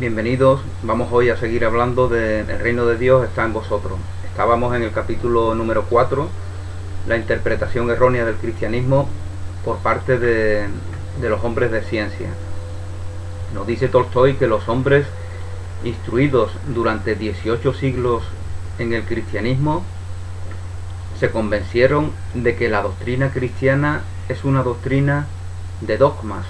Bienvenidos, vamos hoy a seguir hablando del reino de Dios está en vosotros. Estábamos en el capítulo número 4, la interpretación errónea del cristianismo por parte de los hombres de ciencia. Nos dice Tolstoy que los hombres instruidos durante 18 siglos en el cristianismo se convencieron de que la doctrina cristiana es una doctrina de dogmas.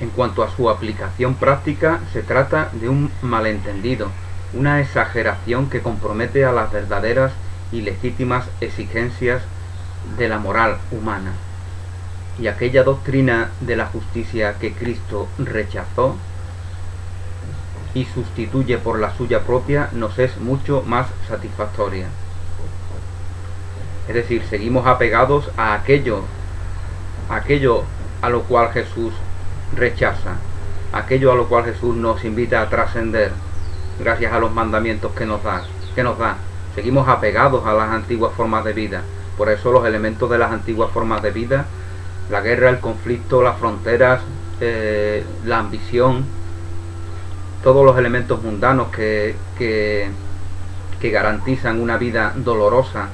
En cuanto a su aplicación práctica, se trata de un malentendido, una exageración que compromete a las verdaderas y legítimas exigencias de la moral humana. Y aquella doctrina de la justicia que Cristo rechazó y sustituye por la suya propia nos es mucho más satisfactoria. Es decir, seguimos apegados a aquello a lo cual Jesús rechaza, aquello a lo cual Jesús nos invita a trascender gracias a los mandamientos que nos da. Seguimos apegados a las antiguas formas de vida. Por eso los elementos de las antiguas formas de vida, la guerra, el conflicto, las fronteras, la ambición, todos los elementos mundanos que garantizan una vida dolorosa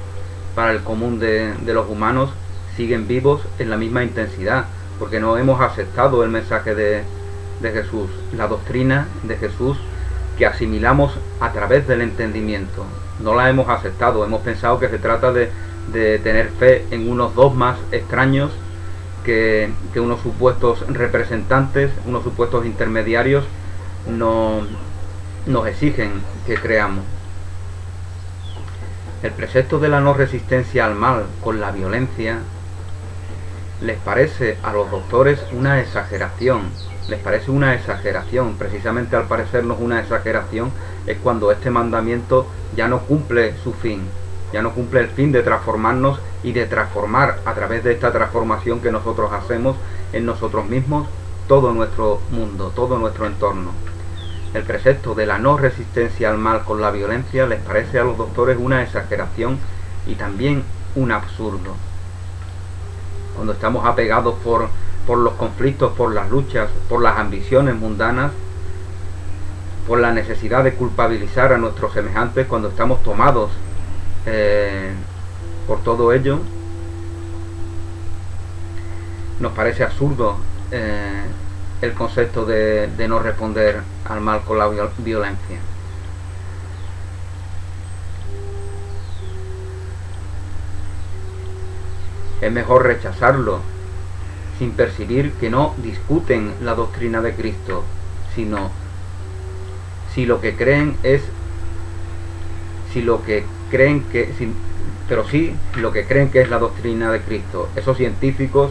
para el común de los humanos, siguen vivos en la misma intensidad, porque no hemos aceptado el mensaje de Jesús, la doctrina de Jesús que asimilamos a través del entendimiento. No la hemos aceptado, hemos pensado que se trata de tener fe en unos dogmas extraños que unos supuestos representantes, unos supuestos intermediarios nos exigen que creamos. El precepto de la no resistencia al mal con la violencia les parece a los doctores una exageración, precisamente al parecernos una exageración es cuando este mandamiento ya no cumple su fin, ya no cumple el fin de transformarnos y de transformar a través de esta transformación que nosotros hacemos en nosotros mismos todo nuestro mundo, todo nuestro entorno. El precepto de la no resistencia al mal con la violencia les parece a los doctores una exageración y también un absurdo. Cuando estamos apegados por los conflictos, por las luchas, por las ambiciones mundanas, por la necesidad de culpabilizar a nuestros semejantes, cuando estamos tomados por todo ello, nos parece absurdo el concepto de no responder al mal con la violencia. Es mejor rechazarlo sin percibir que no discuten la doctrina de Cristo, sino si lo que creen es lo que creen que es la doctrina de Cristo. Esos científicos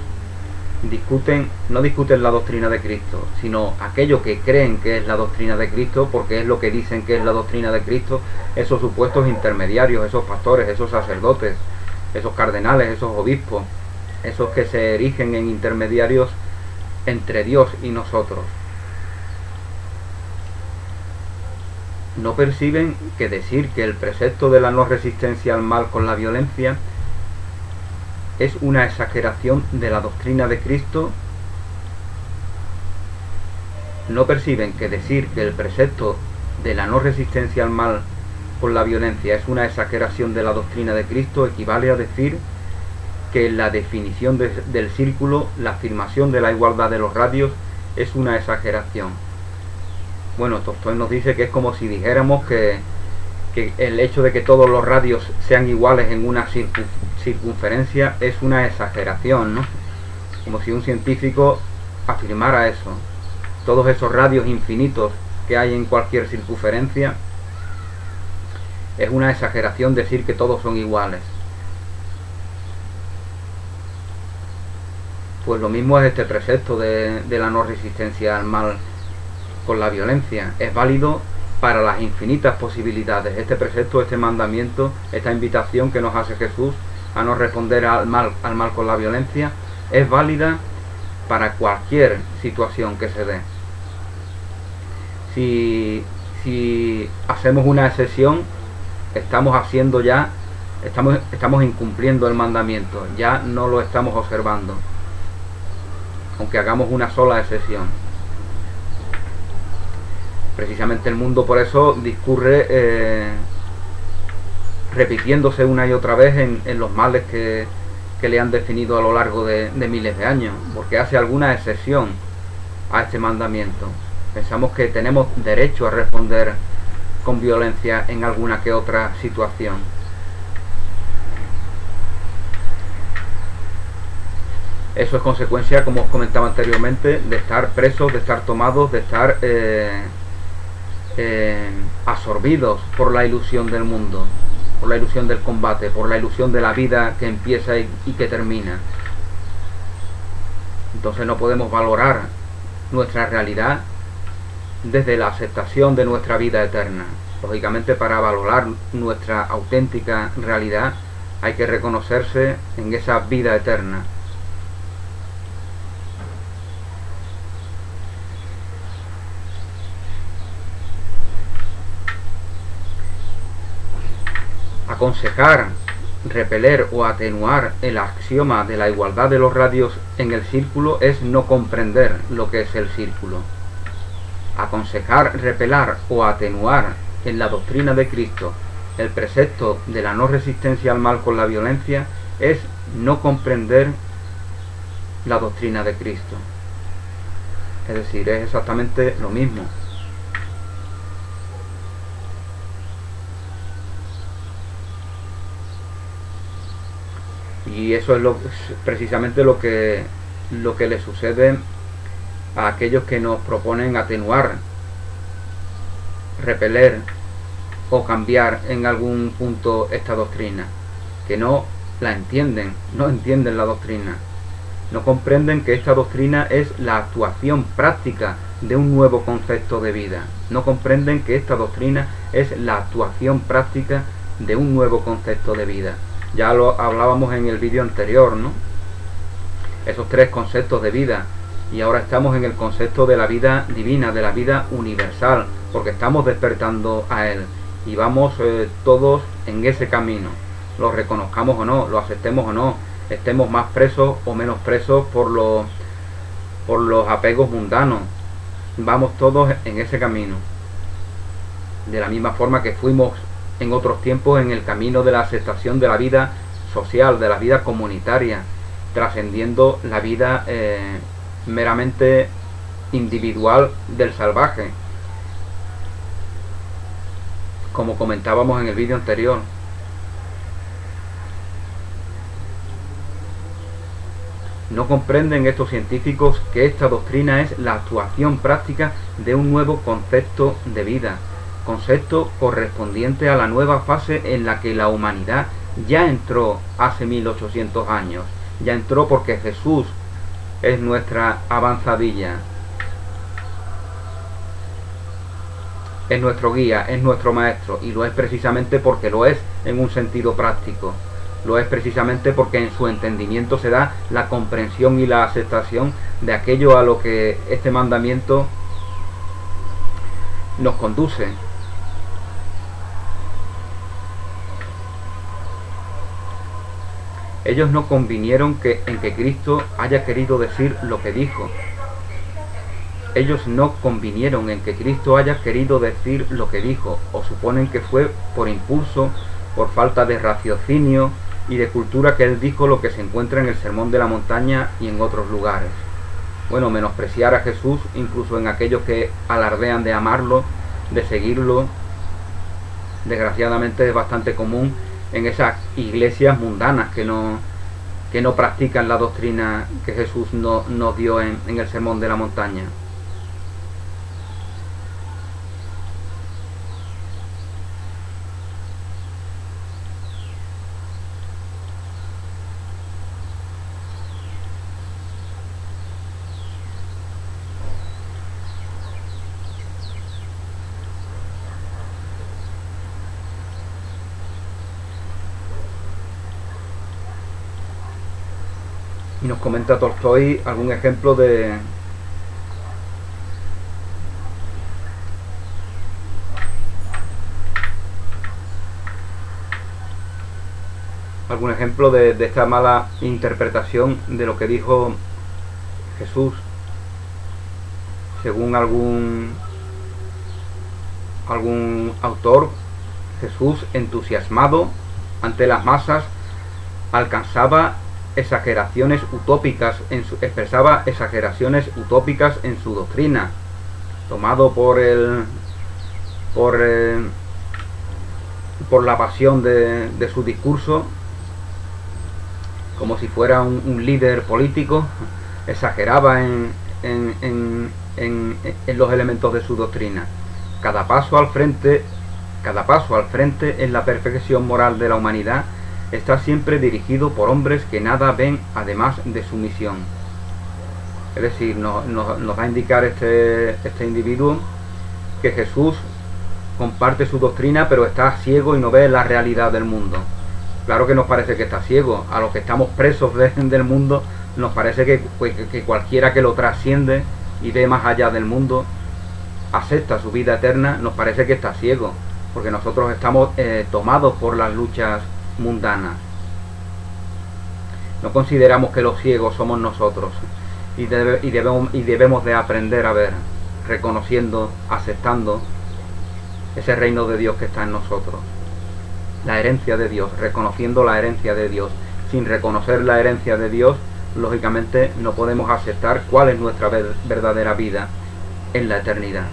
no discuten la doctrina de Cristo, sino aquello que creen que es la doctrina de Cristo, porque es lo que dicen que es la doctrina de Cristo, esos supuestos intermediarios, esos pastores, esos sacerdotes, esos cardenales, esos obispos, esos que se erigen en intermediarios entre Dios y nosotros. No perciben que decir que el precepto de la no resistencia al mal con la violencia es una exageración de la doctrina de Cristo. No perciben que decir que el precepto de la no resistencia al mal con la violencia es una exageración de la doctrina de Cristo equivale a decir que la definición del círculo, la afirmación de la igualdad de los radios es una exageración. Bueno, Tolstoy nos dice que es como si dijéramos que el hecho de que todos los radios sean iguales en una circunferencia es una exageración, ¿no? Como si un científico afirmara eso. Todos esos radios infinitos que hay en cualquier circunferencia, es una exageración decir que todos son iguales. Pues lo mismo es este precepto de la no resistencia al mal con la violencia. Es válido para las infinitas posibilidades. Este precepto, este mandamiento, esta invitación que nos hace Jesús a no responder al mal con la violencia, es válida para cualquier situación que se dé. Si hacemos una excepción, estamos incumpliendo el mandamiento, ya no lo estamos observando. aunque hagamos una sola excepción. Precisamente el mundo por eso discurre repitiéndose una y otra vez en los males que le han definido a lo largo de miles de años, porque hace alguna excepción a este mandamiento. Pensamos que tenemos derecho a responder con violencia en alguna que otra situación. Eso es consecuencia, como os comentaba anteriormente, de estar presos, de estar tomados, de estar absorbidos por la ilusión del mundo, por la ilusión del combate, por la ilusión de la vida que empieza y que termina. Entonces no podemos valorar nuestra realidad desde la aceptación de nuestra vida eterna. Lógicamente, para valorar nuestra auténtica realidad hay que reconocerse en esa vida eterna. Aconsejar, repeler o atenuar el axioma de la igualdad de los radios en el círculo es no comprender lo que es el círculo. Aconsejar, repelar o atenuar en la doctrina de Cristo el precepto de la no resistencia al mal con la violencia es no comprender la doctrina de Cristo. Es decir, es exactamente lo mismo. Y eso es precisamente lo que le sucede a aquellos que nos proponen atenuar, repeler o cambiar en algún punto esta doctrina, que no la entienden, no entienden la doctrina, no comprenden que esta doctrina es la actuación práctica de un nuevo concepto de vida, no comprenden que esta doctrina es la actuación práctica de un nuevo concepto de vida. Ya lo hablábamos en el vídeo anterior, ¿no? Esos tres conceptos de vida. Y ahora estamos en el concepto de la vida divina, de la vida universal, porque estamos despertando a Él. Y vamos todos en ese camino. Lo reconozcamos o no, lo aceptemos o no, estemos más presos o menos presos por los apegos mundanos. Vamos todos en ese camino. De la misma forma que fuimos en otros tiempos en el camino de la aceptación de la vida social, de la vida comunitaria, trascendiendo la vida meramente individual del salvaje, como comentábamos en el vídeo anterior. No comprenden estos científicos que esta doctrina es la actuación práctica de un nuevo concepto de vida, concepto correspondiente a la nueva fase en la que la humanidad ya entró hace 1800 años. Ya entró porque Jesús es nuestra avanzadilla, es nuestro guía, es nuestro maestro, y lo es precisamente porque lo es en un sentido práctico. Lo es precisamente porque en su entendimiento se da la comprensión y la aceptación de aquello a lo que este mandamiento nos conduce. Ellos no convinieron en que Cristo haya querido decir lo que dijo. Ellos no convinieron en que Cristo haya querido decir lo que dijo, o suponen que fue por impulso, por falta de raciocinio y de cultura que Él dijo lo que se encuentra en el Sermón de la Montaña y en otros lugares. Bueno, menospreciar a Jesús, incluso en aquellos que alardean de amarlo, de seguirlo, desgraciadamente es bastante común en esas iglesias mundanas que no practican la doctrina que Jesús nos dio en el Sermón de la Montaña. Y nos comenta Tolstoy algún ejemplo de esta mala interpretación de lo que dijo Jesús, según algún autor, Jesús, entusiasmado ante las masas, expresaba exageraciones utópicas en su doctrina, tomado por la pasión de su discurso, como si fuera un líder político. Exageraba en los elementos de su doctrina. Cada paso al frente en la perfección moral de la humanidad está siempre dirigido por hombres que nada ven además de su misión. Es decir, nos va a indicar este individuo que Jesús comparte su doctrina, pero está ciego y no ve la realidad del mundo. Claro que nos parece que está ciego. A los que estamos presos del mundo, nos parece que cualquiera que lo trasciende y ve más allá del mundo, acepta su vida eterna, nos parece que está ciego, porque nosotros estamos tomados por las luchas mundanas. No consideramos que los ciegos somos nosotros, y debemos de aprender a ver, reconociendo, aceptando ese reino de Dios que está en nosotros, la herencia de Dios, reconociendo la herencia de Dios. Sin reconocer la herencia de Dios, lógicamente no podemos aceptar cuál es nuestra verdadera vida en la eternidad.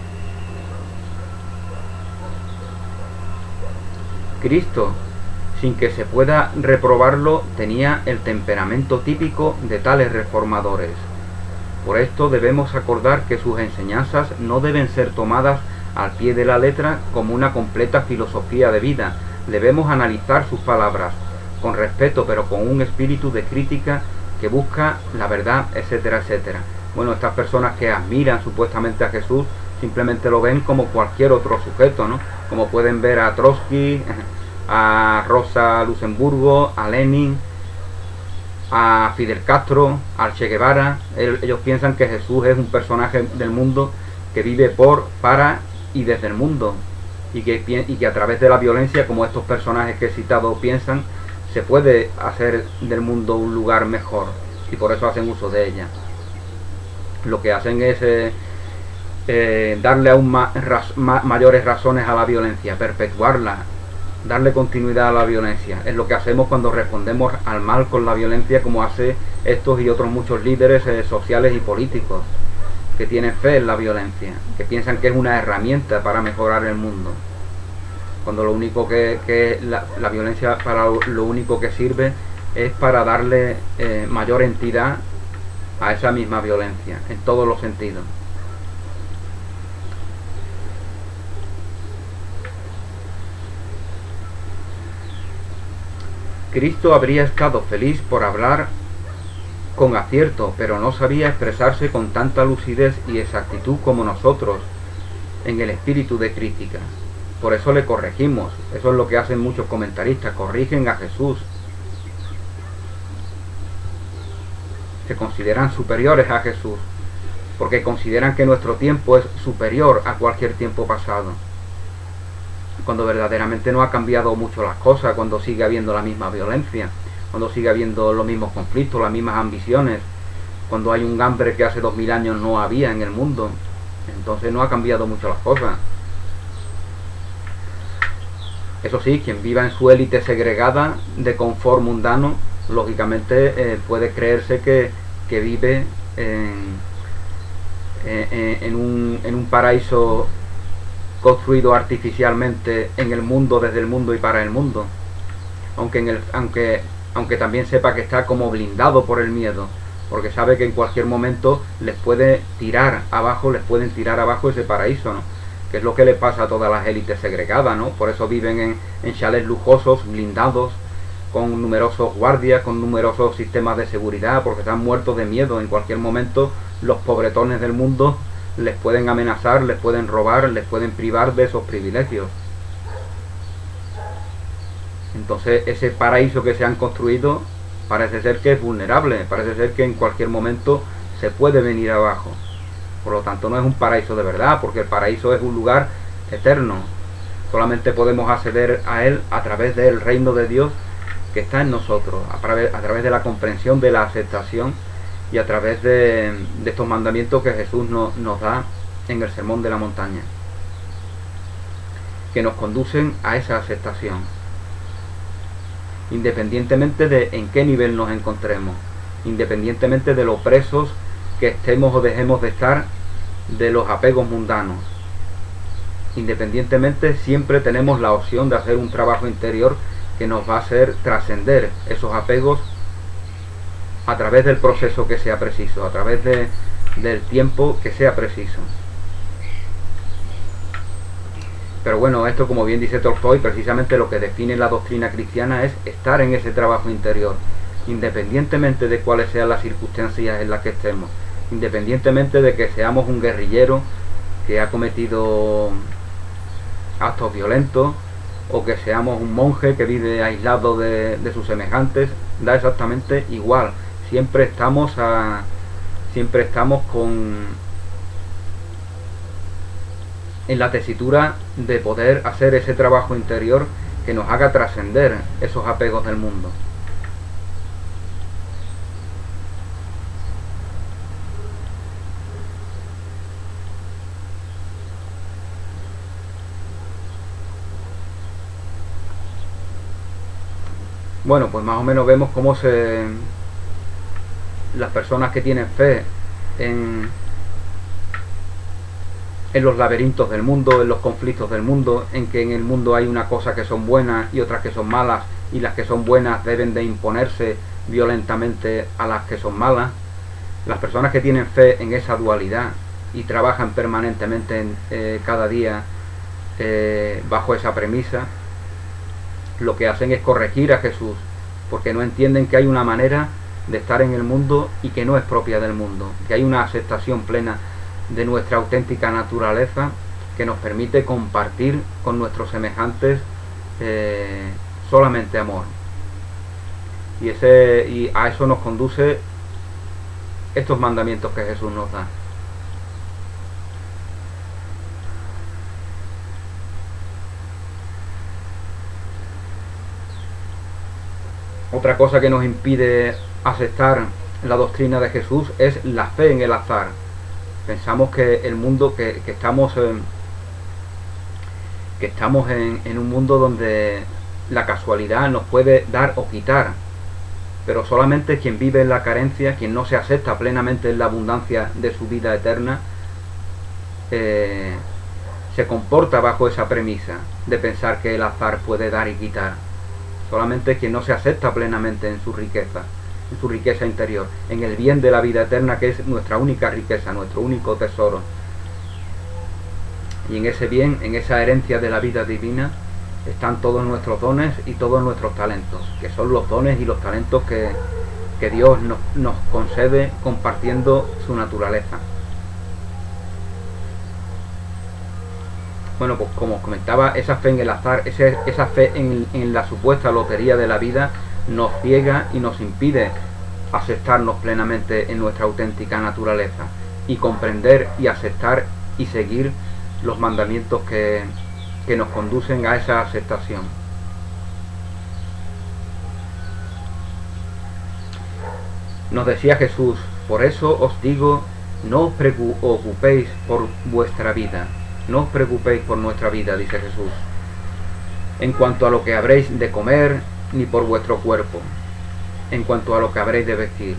Cristo, sin que se pueda reprobarlo, tenía el temperamento típico de tales reformadores. Por esto debemos acordar que sus enseñanzas no deben ser tomadas al pie de la letra como una completa filosofía de vida. Debemos analizar sus palabras con respeto, pero con un espíritu de crítica que busca la verdad, etcétera, etcétera. Bueno, estas personas que admiran supuestamente a Jesús simplemente lo ven como cualquier otro sujeto, ¿no? Como pueden ver a Trotsky, a Rosa Luxemburgo, a Lenin, a Fidel Castro, al Che Guevara. Ellos piensan que Jesús es un personaje del mundo que vive por, para y desde el mundo, y que a través de la violencia, como estos personajes que he citado piensan, se puede hacer del mundo un lugar mejor, y por eso hacen uso de ella. Lo que hacen es darle aún mayores razones a la violencia, perpetuarla, darle continuidad a la violencia. Es lo que hacemos cuando respondemos al mal con la violencia, como hace estos y otros muchos líderes sociales y políticos que tienen fe en la violencia, que piensan que es una herramienta para mejorar el mundo, cuando lo único la violencia para lo único que sirve es para darle mayor entidad a esa misma violencia, en todos los sentidos. Cristo habría estado feliz por hablar con acierto, pero no sabía expresarse con tanta lucidez y exactitud como nosotros, en el espíritu de crítica. Por eso le corregimos. Eso es lo que hacen muchos comentaristas, corrigen a Jesús. Se consideran superiores a Jesús, porque consideran que nuestro tiempo es superior a cualquier tiempo pasado, cuando verdaderamente no ha cambiado mucho las cosas, cuando sigue habiendo la misma violencia, cuando sigue habiendo los mismos conflictos, las mismas ambiciones, cuando hay un hambre que hace 2000 años no había en el mundo. Entonces no ha cambiado mucho las cosas. Eso sí, quien viva en su élite segregada de confort mundano, lógicamente puede creerse que vive en un paraíso construido artificialmente en el mundo, desde el mundo y para el mundo, aunque también sepa que está como blindado por el miedo, porque sabe que en cualquier momento les pueden tirar abajo ese paraíso, ¿no? Que es lo que le pasa a todas las élites segregadas, ¿no? Por eso viven en chalets lujosos, blindados, con numerosos guardias, con numerosos sistemas de seguridad, porque están muertos de miedo. En cualquier momento los pobretones del mundo les pueden amenazar, les pueden robar, les pueden privar de esos privilegios. Entonces ese paraíso que se han construido parece ser que es vulnerable, parece ser que en cualquier momento se puede venir abajo. Por lo tanto no es un paraíso de verdad, porque el paraíso es un lugar eterno. Solamente podemos acceder a él a través del reino de Dios que está en nosotros, a través de la comprensión, de la aceptación y a través de estos mandamientos que Jesús nos da en el Sermón de la Montaña, que nos conducen a esa aceptación, independientemente de en qué nivel nos encontremos, independientemente de lo presos que estemos o dejemos de estar de los apegos mundanos. Independientemente, siempre tenemos la opción de hacer un trabajo interior que nos va a hacer trascender esos apegos a través del proceso que sea preciso, a través del tiempo que sea preciso. Pero bueno, esto, como bien dice Tolstoy, precisamente lo que define la doctrina cristiana es estar en ese trabajo interior, independientemente de cuáles sean las circunstancias en las que estemos, independientemente de que seamos un guerrillero que ha cometido actos violentos, o que seamos un monje que vive aislado de sus semejantes, da exactamente igual. Siempre estamos en la tesitura de poder hacer ese trabajo interior que nos haga trascender esos apegos del mundo. Bueno, pues más o menos vemos cómo las personas que tienen fe en los laberintos del mundo, en los conflictos del mundo, en que en el mundo hay una cosa que son buenas y otras que son malas, y las que son buenas deben de imponerse violentamente a las que son malas. Las personas que tienen fe en esa dualidad y trabajan permanentemente cada día bajo esa premisa, lo que hacen es corregir a Jesús, porque no entienden que hay una manera de estar en el mundo y que no es propia del mundo, que hay una aceptación plena de nuestra auténtica naturaleza que nos permite compartir con nuestros semejantes solamente amor. Y a eso nos conduce estos mandamientos que Jesús nos da. Otra cosa que nos impide aceptar la doctrina de Jesús es la fe en el azar. Pensamos que el mundo, que estamos en un mundo donde la casualidad nos puede dar o quitar, pero solamente quien vive en la carencia, quien no se acepta plenamente en la abundancia de su vida eterna, se comporta bajo esa premisa de pensar que el azar puede dar y quitar. Solamente quien no se acepta plenamente en su riqueza interior, en el bien de la vida eterna, que es nuestra única riqueza, nuestro único tesoro. Y en ese bien, en esa herencia de la vida divina, están todos nuestros dones y todos nuestros talentos, que son los dones y los talentos que Dios nos concede compartiendo su naturaleza. Bueno, pues como os comentaba, esa fe en el azar, esa fe en la supuesta lotería de la vida, nos ciega y nos impide aceptarnos plenamente en nuestra auténtica naturaleza y comprender y aceptar y seguir los mandamientos que nos conducen a esa aceptación. Nos decía Jesús: por eso os digo, no os preocupéis por vuestra vida. No os preocupéis por nuestra vida, dice Jesús, en cuanto a lo que habréis de comer, ni por vuestro cuerpo, en cuanto a lo que habréis de vestir.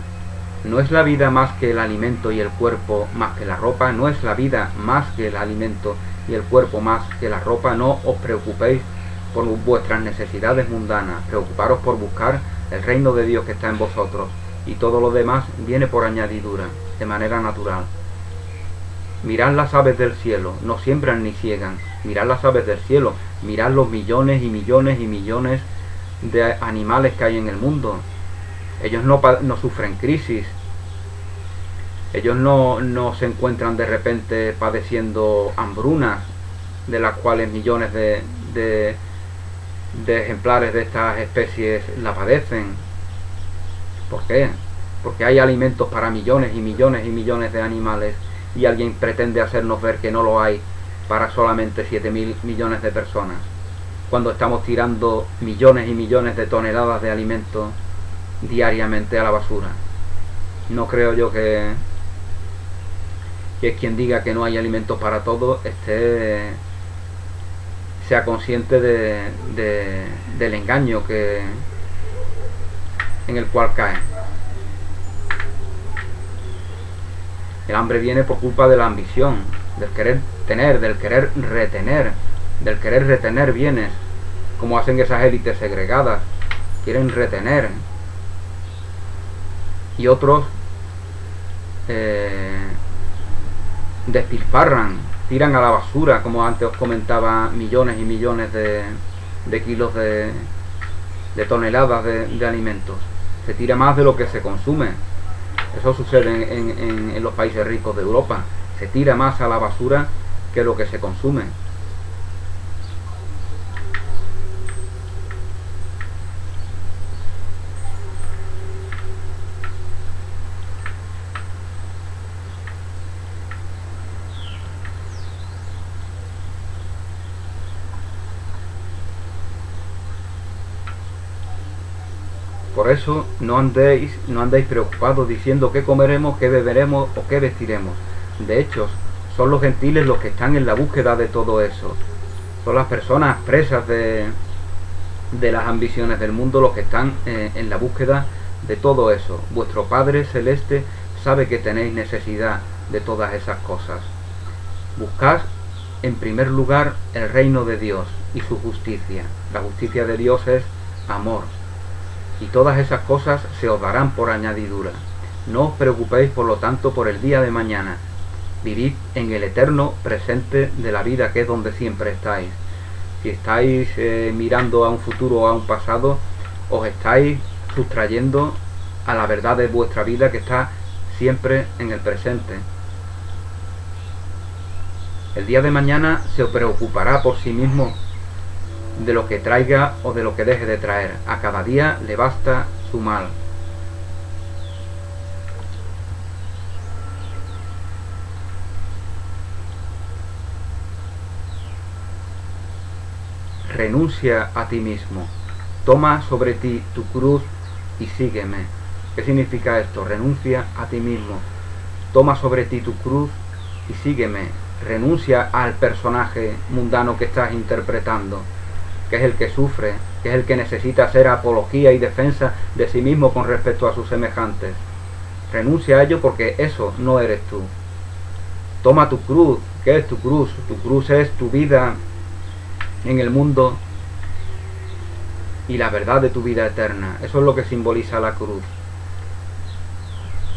¿No es la vida más que el alimento y el cuerpo más que la ropa? ¿No es la vida más que el alimento y el cuerpo más que la ropa? No os preocupéis por vuestras necesidades mundanas, preocuparos por buscar el reino de Dios que está en vosotros, y todo lo demás viene por añadidura, de manera natural. Mirad las aves del cielo, no siembran ni ciegan. Mirad las aves del cielo, mirad los millones y millones y millones de animales que hay en el mundo. Ellos no sufren crisis. Ellos no se encuentran de repente padeciendo hambrunas, de las cuales millones de ejemplares de estas especies la padecen. ¿Por qué? Porque hay alimentos para millones y millones y millones de animales, y alguien pretende hacernos ver que no lo hay para solamente 7.000 millones de personas, cuando estamos tirando millones y millones de toneladas de alimentos diariamente a la basura. No creo yo que quien diga que no hay alimentos para todos sea consciente del engaño en el cual cae. El hambre viene por culpa de la ambición, del querer tener, del querer retener bienes, como hacen esas élites segregadas, quieren retener. Y otros despilfarran, tiran a la basura, como antes os comentaba, millones y millones de kilos de toneladas de alimentos. Se tira más de lo que se consume. Eso sucede en los países ricos de Europa. Se tira más a la basura que lo que se consume. Por eso no andéis preocupados diciendo qué comeremos, qué beberemos o qué vestiremos. De hecho, son los gentiles los que están en la búsqueda de todo eso. Son las personas presas de las ambiciones del mundo los que están en la búsqueda de todo eso. Vuestro Padre Celeste sabe que tenéis necesidad de todas esas cosas. Buscad en primer lugar el reino de Dios y su justicia. La justicia de Dios es amor. Y todas esas cosas se os darán por añadidura. No os preocupéis, por lo tanto, por el día de mañana. Vivid en el eterno presente de la vida, que es donde siempre estáis. Si estáis mirando a un futuro o a un pasado, os estáis sustrayendo a la verdad de vuestra vida, que está siempre en el presente. El día de mañana se preocupará por sí mismo de lo que traiga o de lo que deje de traer. A cada día le basta su mal. Renuncia a ti mismo. Toma sobre ti tu cruz y sígueme. ¿Qué significa esto? Renuncia a ti mismo. Toma sobre ti tu cruz y sígueme. Renuncia al personaje mundano que estás interpretando, que es el que sufre, que es el que necesita hacer apología y defensa de sí mismo con respecto a sus semejantes. Renuncia a ello, porque eso no eres tú. Toma tu cruz. ¿Qué es tu cruz? Tu cruz es tu vida en el mundo y la verdad de tu vida eterna. Eso es lo que simboliza la cruz.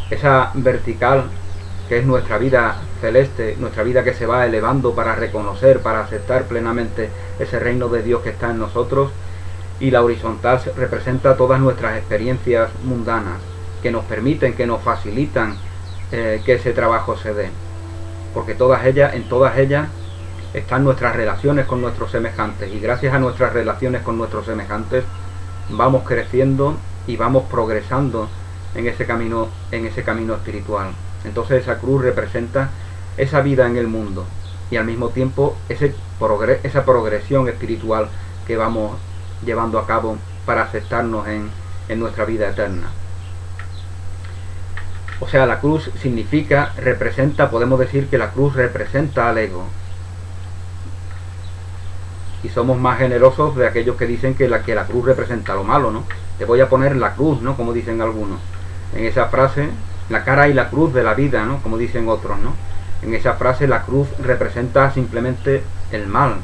Esa vertical, que es nuestra vida celeste, nuestra vida que se va elevando para reconocer, para aceptar plenamente ese reino de Dios que está en nosotros, y la horizontal representa todas nuestras experiencias mundanas, que nos permiten, que nos facilitan que ese trabajo se dé, porque en todas ellas están nuestras relaciones con nuestros semejantes, y gracias a nuestras relaciones con nuestros semejantes vamos creciendo y vamos progresando en ese camino espiritual. Entonces esa cruz representa esa vida en el mundo y al mismo tiempo esa progresión espiritual que vamos llevando a cabo para aceptarnos en nuestra vida eterna. O sea, la cruz podemos decir que la cruz representa al ego. Y somos más generosos de aquellos que dicen que la cruz representa lo malo, ¿no? Te voy a poner la cruz, ¿no? Como dicen algunos. En esa frase, la cara y la cruz de la vida, ¿no? Como dicen otros, ¿no? En esa frase la cruz representa simplemente el mal.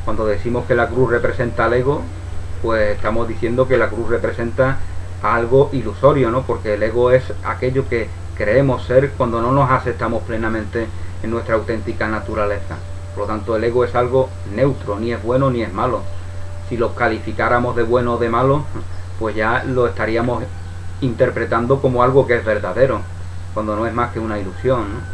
Cuando decimos que la cruz representa al ego, pues estamos diciendo que la cruz representa algo ilusorio, ¿no? Porque el ego es aquello que creemos ser cuando no nos aceptamos plenamente en nuestra auténtica naturaleza. Por lo tanto, el ego es algo neutro, ni es bueno ni es malo. Si lo calificáramos de bueno o de malo, pues ya lo estaríamos interpretando como algo que es verdadero, cuando no es más que una ilusión, ¿no?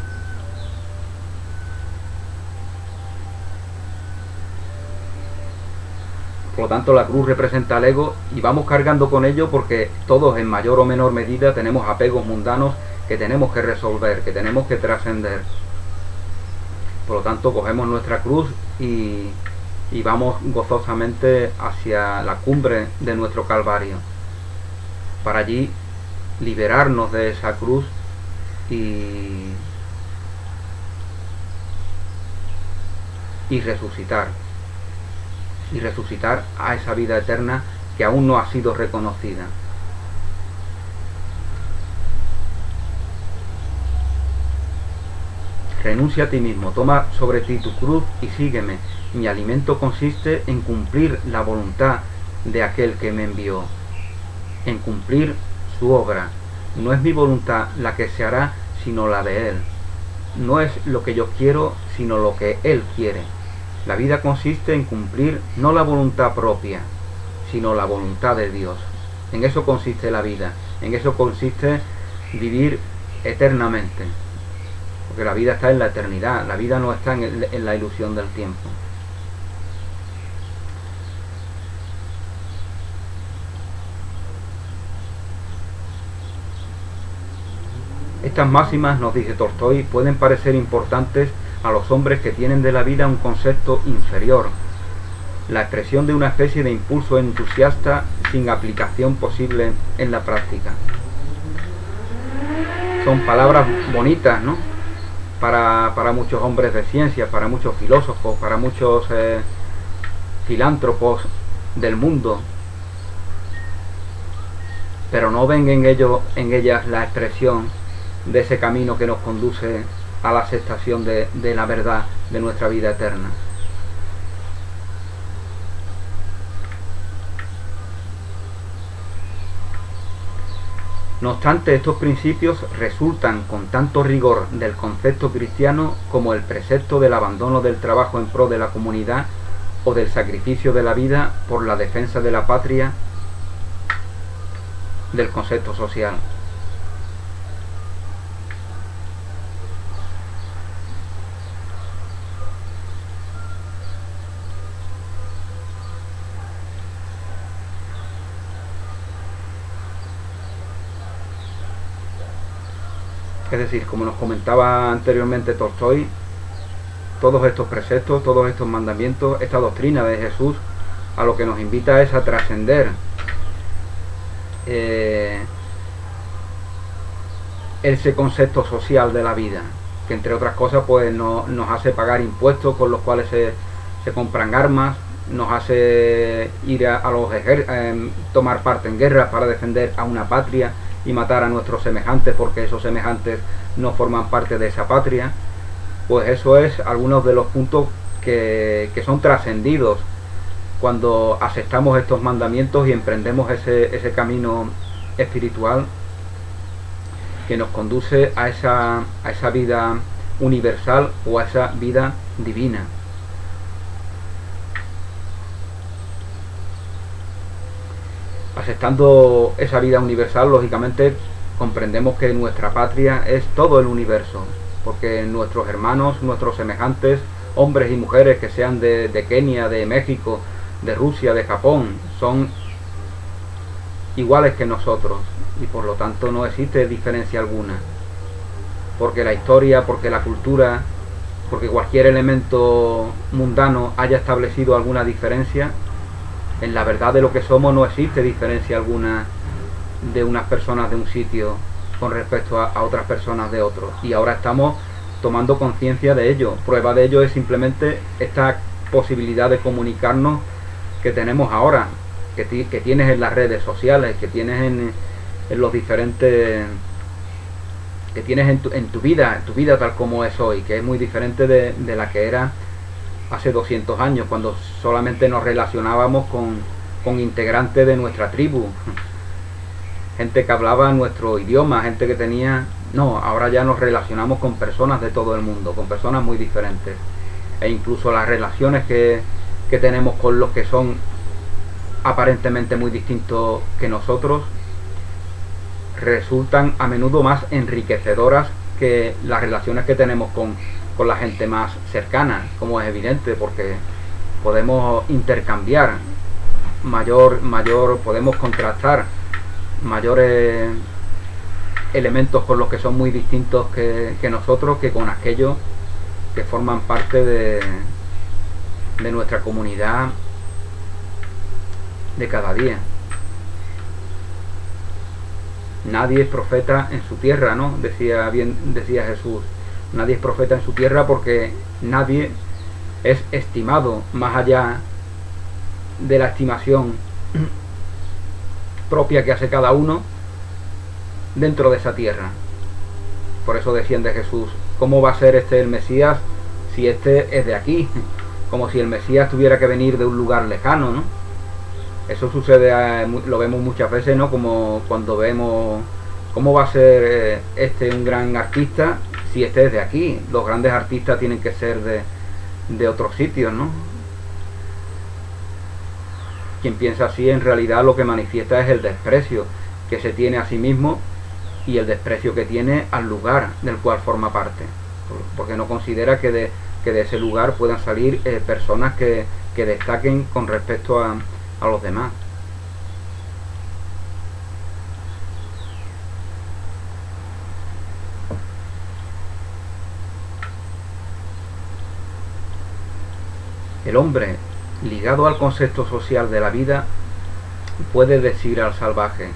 Por lo tanto, la cruz representa al ego y vamos cargando con ello porque todos en mayor o menor medida tenemos apegos mundanos que tenemos que resolver, que tenemos que trascender. Por lo tanto, cogemos nuestra cruz y vamos gozosamente hacia la cumbre de nuestro Calvario, para allí liberarnos de esa cruz y resucitar a esa vida eterna que aún no ha sido reconocida. Renuncia a ti mismo, toma sobre ti tu cruz y sígueme. Mi alimento consiste en cumplir la voluntad de aquel que me envió, en cumplir su obra. No es mi voluntad la que se hará, sino la de Él. No es lo que yo quiero, sino lo que Él quiere. La vida consiste en cumplir no la voluntad propia, sino la voluntad de Dios. En eso consiste la vida, en eso consiste vivir eternamente. Porque la vida está en la eternidad, la vida no está en la ilusión del tiempo. Estas máximas, nos dice Tolstói, pueden parecer importantes a los hombres que tienen de la vida un concepto inferior, la expresión de una especie de impulso entusiasta sin aplicación posible en la práctica. Son palabras bonitas, ¿no? Para muchos hombres de ciencia, para muchos filósofos, para muchos filántropos del mundo, pero no ven en ellas la expresión de ese camino que nos conduce a la aceptación de la verdad de nuestra vida eterna. No obstante, estos principios resultan con tanto rigor del concepto cristiano como el precepto del abandono del trabajo en pro de la comunidad o del sacrificio de la vida por la defensa de la patria del concepto social. Es decir, como nos comentaba anteriormente Tolstói, todos estos preceptos, todos estos mandamientos, esta doctrina de Jesús, a lo que nos invita es a trascender ese concepto social de la vida, que entre otras cosas pues nos hace pagar impuestos con los cuales se compran armas, nos hace ir tomar parte en guerras para defender a una patria y matar a nuestros semejantes porque esos semejantes no forman parte de esa patria. Pues eso es algunos de los puntos que son trascendidos cuando aceptamos estos mandamientos y emprendemos ese camino espiritual que nos conduce a esa vida universal o a esa vida divina. Aceptando esa vida universal, lógicamente comprendemos que nuestra patria es todo el universo, porque nuestros hermanos, nuestros semejantes, hombres y mujeres que sean de Kenia, de México, de Rusia, de Japón, son iguales que nosotros y por lo tanto no existe diferencia alguna, porque la historia, porque la cultura, porque cualquier elemento mundano haya establecido alguna diferencia. En la verdad de lo que somos no existe diferencia alguna de unas personas de un sitio con respecto a otras personas de otro. Y ahora estamos tomando conciencia de ello. Prueba de ello es simplemente esta posibilidad de comunicarnos que tenemos ahora, que tienes en las redes sociales, que tienes en los diferentes... que tienes en tu vida tal como es hoy, que es muy diferente de la que era hace 200 años, cuando solamente nos relacionábamos con integrantes de nuestra tribu, gente que hablaba nuestro idioma, gente que tenía... No, ahora ya nos relacionamos con personas de todo el mundo, con personas muy diferentes, e incluso las relaciones que tenemos con los que son aparentemente muy distintos que nosotros resultan a menudo más enriquecedoras que las relaciones que tenemos con la gente más cercana, como es evidente, porque podemos intercambiar podemos contrastar mayores elementos con los que son muy distintos que nosotros, que con aquellos que forman parte de nuestra comunidad de cada día. Nadie es profeta en su tierra, ¿no? Decía Jesús. Nadie es profeta en su tierra porque nadie es estimado más allá de la estimación propia que hace cada uno dentro de esa tierra. Por eso decían de Jesús, ¿cómo va a ser este el Mesías si este es de aquí? Como si el Mesías tuviera que venir de un lugar lejano, ¿no? Eso sucede, lo vemos muchas veces, ¿no? Como cuando vemos cómo va a ser este un gran artista si este es de aquí. Los grandes artistas tienen que ser de otros sitios, ¿no? Quien piensa así en realidad lo que manifiesta es el desprecio que se tiene a sí mismo y el desprecio que tiene al lugar del cual forma parte, porque no considera que de ese lugar puedan salir personas que destaquen con respecto a los demás. El hombre, ligado al concepto social de la vida, puede decir al salvaje: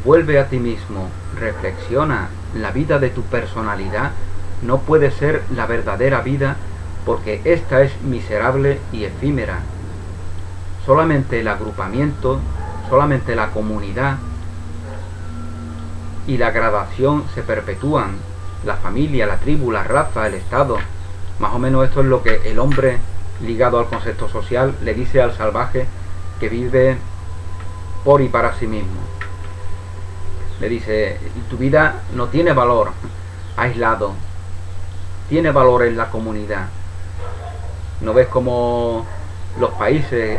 vuelve a ti mismo, reflexiona, la vida de tu personalidad no puede ser la verdadera vida porque esta es miserable y efímera. Solamente el agrupamiento, solamente la comunidad y la gradación se perpetúan, la familia, la tribu, la raza, el estado. Más o menos esto es lo que el hombre ligado al concepto social le dice al salvaje que vive por y para sí mismo. Le dice: tu vida no tiene valor aislado, tiene valor en la comunidad. ¿No ves cómo los países,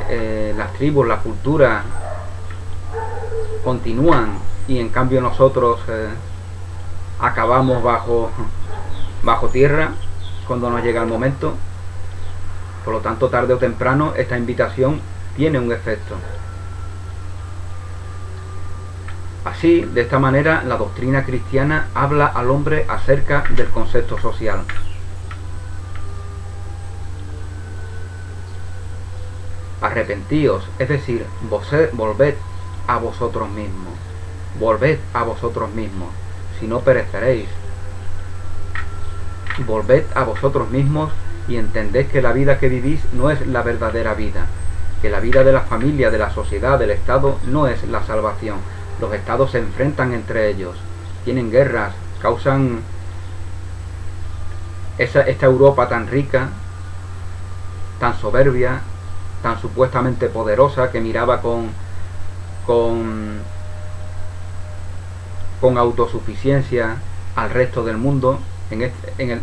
las tribus, la cultura continúan y en cambio nosotros acabamos bajo tierra cuando nos llega el momento? Por lo tanto, tarde o temprano esta invitación tiene un efecto. Así, de esta manera, la doctrina cristiana habla al hombre acerca del concepto social. Arrepentíos, es decir, volved a vosotros mismos. Volved a vosotros mismos, si no pereceréis. Volved a vosotros mismos y entended que la vida que vivís no es la verdadera vida, que la vida de la familia, de la sociedad, del Estado no es la salvación. Los estados se enfrentan entre ellos, tienen guerras, causan esta Europa tan rica, tan soberbia, tan supuestamente poderosa, que miraba con autosuficiencia al resto del mundo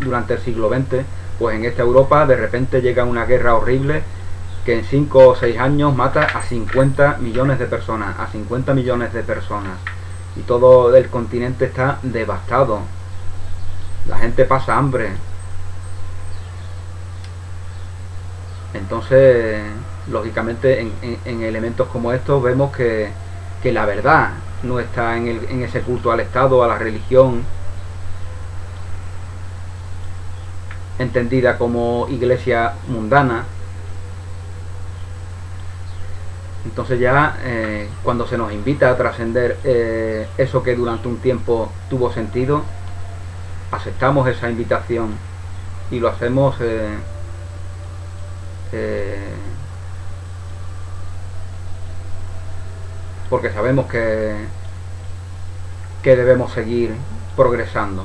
durante el siglo XX. Pues en esta Europa de repente llega una guerra horrible que en 5 o 6 años mata a 50 millones de personas, y todo el continente está devastado, la gente pasa hambre. Entonces, lógicamente, en elementos como estos vemos que la verdad no está en ese culto al Estado, a la religión, entendida como iglesia mundana. Entonces ya cuando se nos invita a trascender eso que durante un tiempo tuvo sentido, aceptamos esa invitación y lo hacemos porque sabemos que debemos seguir progresando.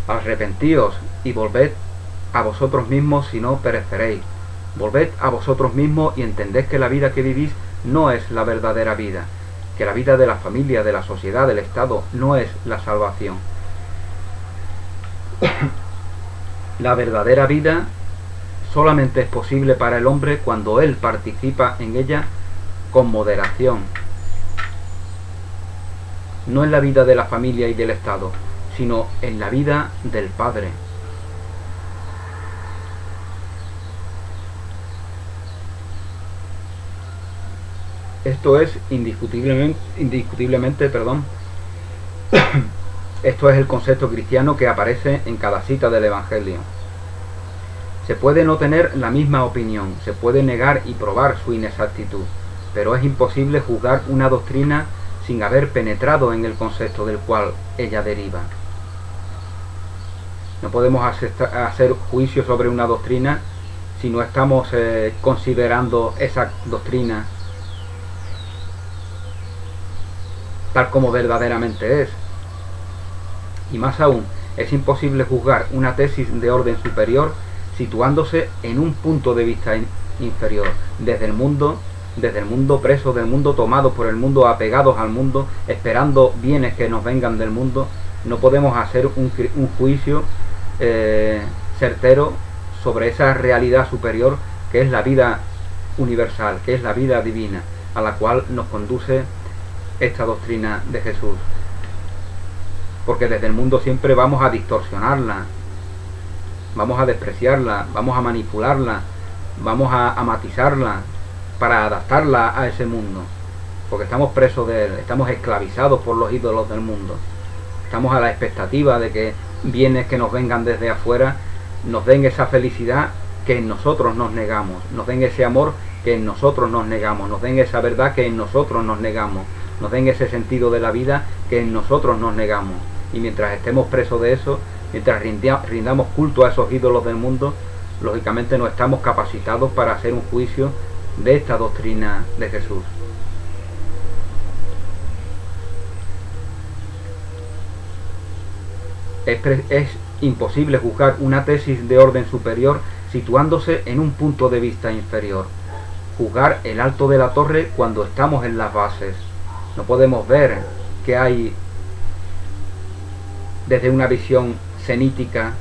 Arrepentíos y volved a vosotros mismos, si no pereceréis. Volved a vosotros mismos y entended que la vida que vivís no es la verdadera vida, que la vida de la familia, de la sociedad, del Estado no es la salvación. La verdadera vida solamente es posible para el hombre cuando él participa en ella con moderación. No en la vida de la familia y del Estado, sino en la vida del Padre. Esto es indiscutiblemente, esto es el concepto cristiano que aparece en cada cita del Evangelio. Se puede no tener la misma opinión, se puede negar y probar su inexactitud, pero es imposible juzgar una doctrina sin haber penetrado en el concepto del cual ella deriva. No podemos hacer juicio sobre una doctrina si no estamos considerando esa doctrina tal como verdaderamente es. Y más aún, es imposible juzgar una tesis de orden superior situándose en un punto de vista inferior, desde el mundo preso del mundo, tomados por el mundo, apegados al mundo, esperando bienes que nos vengan del mundo. No podemos hacer un juicio certero sobre esa realidad superior que es la vida universal, que es la vida divina, a la cual nos conduce esta doctrina de Jesús. Porque desde el mundo siempre vamos a distorsionarla, vamos a despreciarla, vamos a manipularla, vamos a matizarla para adaptarla a ese mundo, porque estamos presos de él, estamos esclavizados por los ídolos del mundo, estamos a la expectativa de que bienes que nos vengan desde afuera nos den esa felicidad que en nosotros nos negamos, nos den ese amor que en nosotros nos negamos, nos den esa verdad que en nosotros nos negamos, nos den ese sentido de la vida que en nosotros nos negamos. Y mientras estemos presos de eso, mientras rindamos culto a esos ídolos del mundo, lógicamente no estamos capacitados para hacer un juicio de esta doctrina de Jesús. Es imposible juzgar una tesis de orden superior situándose en un punto de vista inferior. Juzgar el alto de la torre cuando estamos en las bases. No podemos ver que hay desde una visión cenítica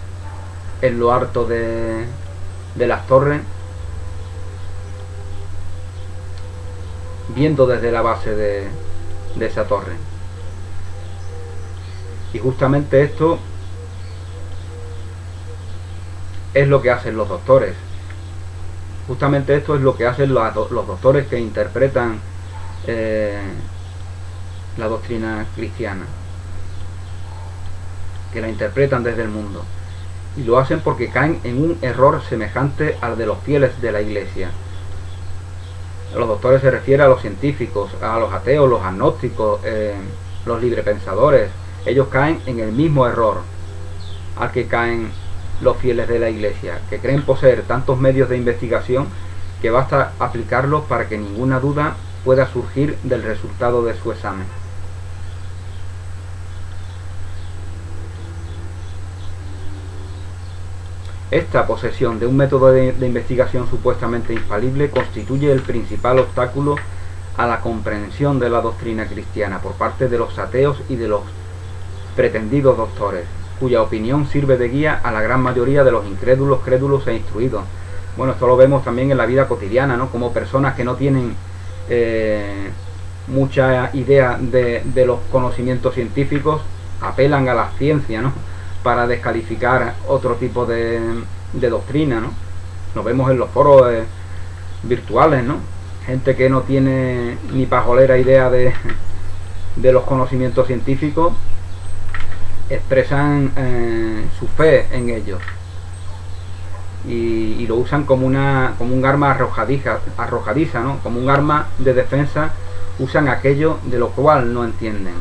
en lo alto de las torres, viendo desde la base de esa torre. Y justamente esto es lo que hacen los doctores. Justamente esto es lo que hacen los doctores que interpretan la doctrina cristiana, que la interpretan desde el mundo. Y lo hacen porque caen en un error semejante al de los fieles de la Iglesia. Los doctores se refieren a los científicos, a los ateos, los agnósticos, los librepensadores. Ellos caen en el mismo error al que caen los fieles de la Iglesia, que creen poseer tantos medios de investigación que basta aplicarlos para que ninguna duda pueda surgir del resultado de su examen. Esta posesión de un método de investigación supuestamente infalible constituye el principal obstáculo a la comprensión de la doctrina cristiana por parte de los ateos y de los pretendidos doctores, cuya opinión sirve de guía a la gran mayoría de los incrédulos, crédulos e instruidos. Bueno, esto lo vemos también en la vida cotidiana, ¿no? Como personas que no tienen mucha idea de los conocimientos científicos apelan a la ciencia, ¿no? Para descalificar otro tipo de doctrina, ¿no? Lo vemos en los foros virtuales, ¿no? Gente que no tiene ni pajolera idea de los conocimientos científicos expresan su fe en ellos y lo usan como un arma arrojadiza, ¿no? Como un arma de defensa. Usan aquello de lo cual no entienden.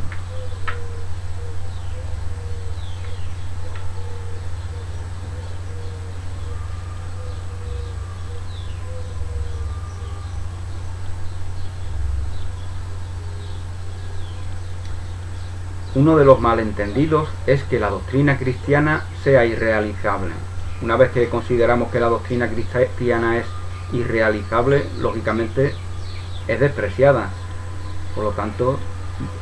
Uno de los malentendidos es que la doctrina cristiana sea irrealizable. Una vez que consideramos que la doctrina cristiana es irrealizable, lógicamente es despreciada. Por lo tanto,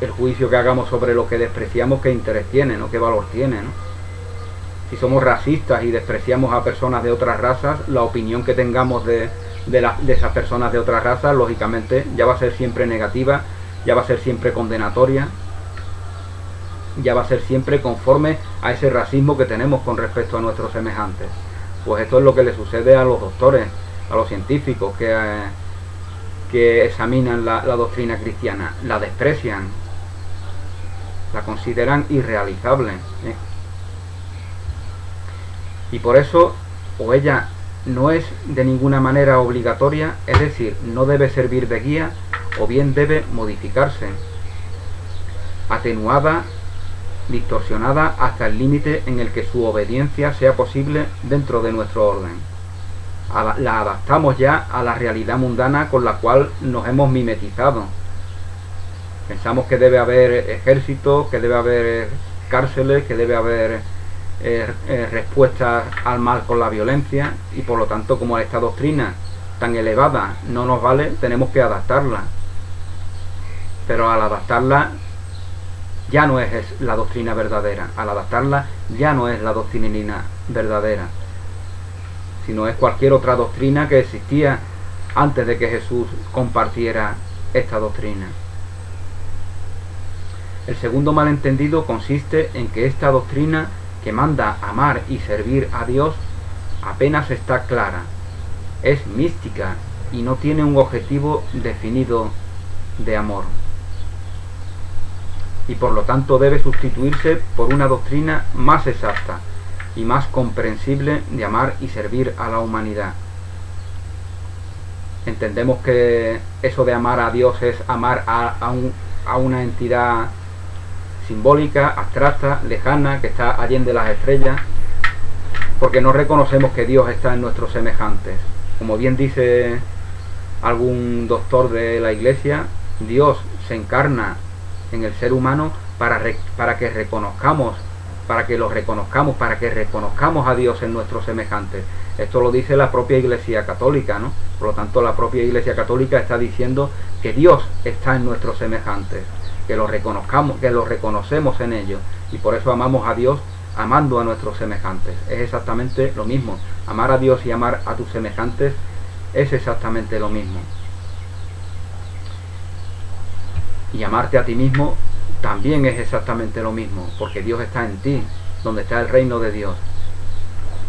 el juicio que hagamos sobre lo que despreciamos, ¿qué interés tiene, ¿no? ¿Qué valor tiene, ¿no? Si somos racistas y despreciamos a personas de otras razas, la opinión que tengamos de esas personas de otras razas, lógicamente, ya va a ser siempre negativa, ya va a ser siempre condenatoria, ya va a ser siempre conforme a ese racismo que tenemos con respecto a nuestros semejantes. Pues esto es lo que le sucede a los doctores, a los científicos que examinan la doctrina cristiana. La desprecian, la consideran irrealizable, ¿eh? Y por eso o ella no es de ninguna manera obligatoria, es decir, no debe servir de guía, o bien debe modificarse, atenuada, distorsionada hasta el límite en el que su obediencia sea posible dentro de nuestro orden. La adaptamos ya a la realidad mundana con la cual nos hemos mimetizado. Pensamos que debe haber ejércitos, que debe haber cárceles, que debe haber respuestas al mal con la violencia, y por lo tanto, como esta doctrina tan elevada no nos vale, tenemos que adaptarla. Pero al adaptarla ya no es la doctrina verdadera, al adaptarla ya no es la doctrina verdadera, sino es cualquier otra doctrina que existía antes de que Jesús compartiera esta doctrina. El segundo malentendido consiste en que esta doctrina que manda amar y servir a Dios apenas está clara, es mística y no tiene un objetivo definido de amor, y por lo tanto debe sustituirse por una doctrina más exacta y más comprensible de amar y servir a la humanidad. Entendemos que eso de amar a Dios es amar a una entidad simbólica, abstracta, lejana, que está allende las estrellas, porque no reconocemos que Dios está en nuestros semejantes. Como bien dice algún doctor de la Iglesia, Dios se encarna en el ser humano para que reconozcamos, para que lo reconozcamos, para que reconozcamos a Dios en nuestros semejantes. Esto lo dice la propia Iglesia Católica, ¿no? Por lo tanto, la propia Iglesia Católica está diciendo que Dios está en nuestros semejantes, que lo reconozcamos, que lo reconocemos en ellos, y por eso amamos a Dios amando a nuestros semejantes. Es exactamente lo mismo. Amar a Dios y amar a tus semejantes es exactamente lo mismo. Y amarte a ti mismo también es exactamente lo mismo, porque Dios está en ti, donde está el reino de Dios.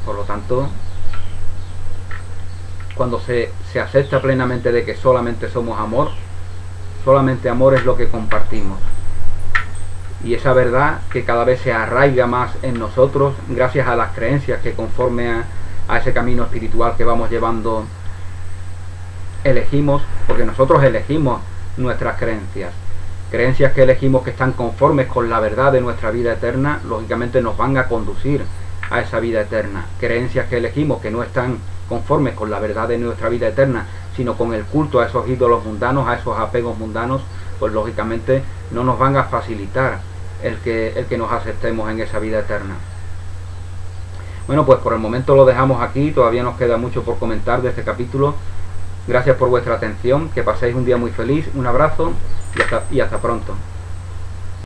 Por lo tanto, cuando se acepta plenamente de que solamente somos amor, solamente amor es lo que compartimos. Y esa verdad que cada vez se arraiga más en nosotros gracias a las creencias que conforme a ese camino espiritual que vamos llevando elegimos, porque nosotros elegimos nuestras creencias. Creencias que elegimos que están conformes con la verdad de nuestra vida eterna, lógicamente nos van a conducir a esa vida eterna. Creencias que elegimos que no están conformes con la verdad de nuestra vida eterna, sino con el culto a esos ídolos mundanos, a esos apegos mundanos, pues lógicamente no nos van a facilitar el que nos aceptemos en esa vida eterna. Bueno, pues por el momento lo dejamos aquí, todavía nos queda mucho por comentar de este capítulo. Gracias por vuestra atención, que paséis un día muy feliz, un abrazo y hasta pronto.